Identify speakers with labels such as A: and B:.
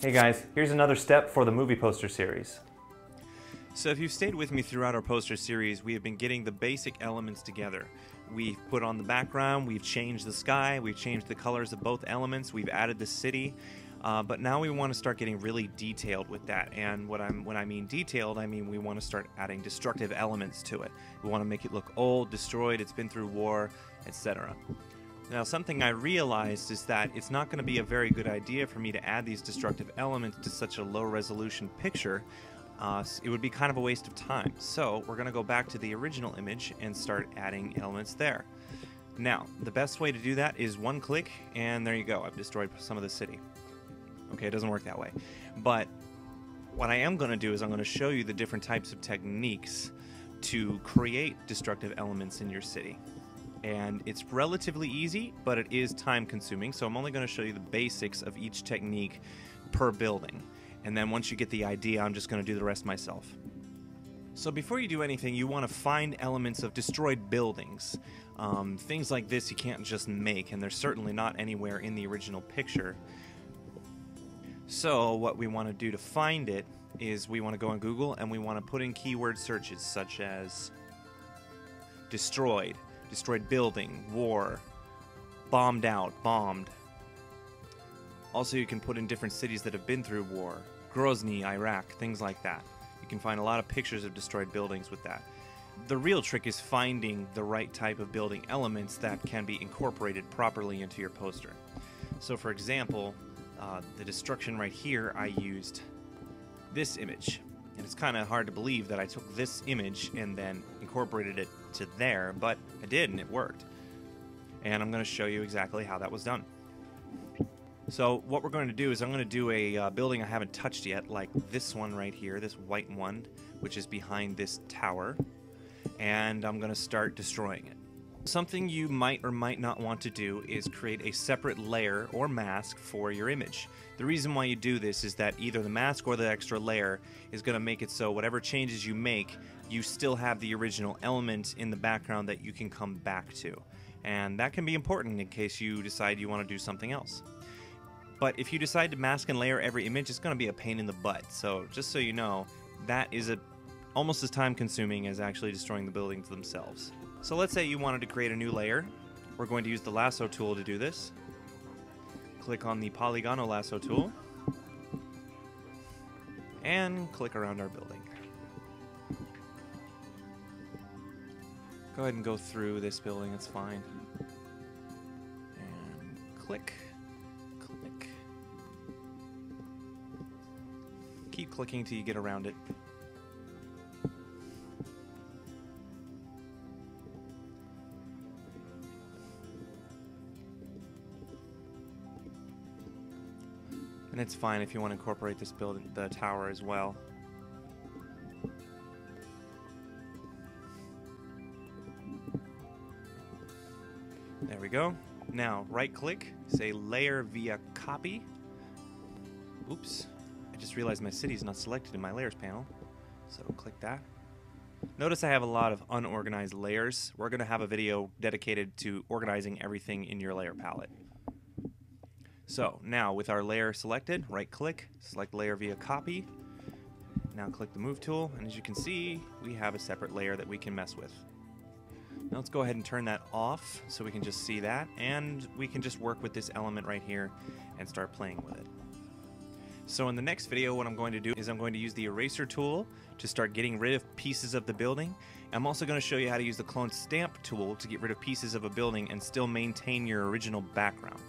A: Hey guys, here's another step for the movie poster series.
B: So if you've stayed with me throughout our poster series, we have been getting the basic elements together. We've put on the background, we've changed the sky, we've changed the colors of both elements, we've added the city, but now we want to start getting really detailed with that. And when I mean detailed, I mean we want to start adding destructive elements to it. We want to make it look old, destroyed, it's been through war, etc. Now, something I realized is that it's not going to be a very good idea for me to add these destructive elements to such a low-resolution picture. It would be kind of a waste of time. So we're going to go back to the original image and start adding elements there. Now, the best way to do that is one click, and there you go. I've destroyed some of the city. Okay, it doesn't work that way. But what I am going to do is I'm going to show you the different types of techniques to create destructive elements in your city. And it's relatively easy, but it is time consuming, so I'm only going to show you the basics of each technique per building. And then once you get the idea, I'm just going to do the rest myself. So before you do anything, you want to find elements of destroyed buildings. Things like this you can't just make, and they're certainly not anywhere in the original picture. So what we want to do to find it is we want to go on Google and we want to put in keyword searches such as destroyed, destroyed building, war, bombed out, bombed. Also, you can put in different cities that have been through war, Grozny, Iraq, things like that. You can find a lot of pictures of destroyed buildings with that. The real trick is finding the right type of building elements that can be incorporated properly into your poster. So for example, the destruction right here, I used this image. And it's kind of hard to believe that I took this image and then incorporated it to there, but I did and it worked. And I'm going to show you exactly how that was done. So what we're going to do is I'm going to do a building I haven't touched yet, like this one right here, this white one, which is behind this tower. And I'm going to start destroying it. Something you might or might not want to do is create a separate layer or mask for your image. The reason why you do this is that either the mask or the extra layer is going to make it so whatever changes you make, you still have the original element in the background that you can come back to. And that can be important in case you decide you want to do something else. But if you decide to mask and layer every image, it's going to be a pain in the butt. So just so you know, that is almost as time consuming as actually destroying the buildings themselves. So let's say you wanted to create a new layer. We're going to use the lasso tool to do this. Click on the polygonal lasso tool and click around our building. Go ahead and go through this building, it's fine. And click, click. Keep clicking till you get around it. And it's fine if you want to incorporate this building, the tower as well. There we go. Now right click, say layer via copy. Oops, I just realized my city is not selected in my layers panel. So click that. Notice I have a lot of unorganized layers. We're going to have a video dedicated to organizing everything in your layer palette. So now with our layer selected, right click, select layer via copy. Now click the move tool, and as you can see, we have a separate layer that we can mess with. Now let's go ahead and turn that off so we can just see that, and we can just work with this element right here and start playing with it. So in the next video, what I'm going to do is I'm going to use the eraser tool to start getting rid of pieces of the building. I'm also going to show you how to use the clone stamp tool to get rid of pieces of a building and still maintain your original background.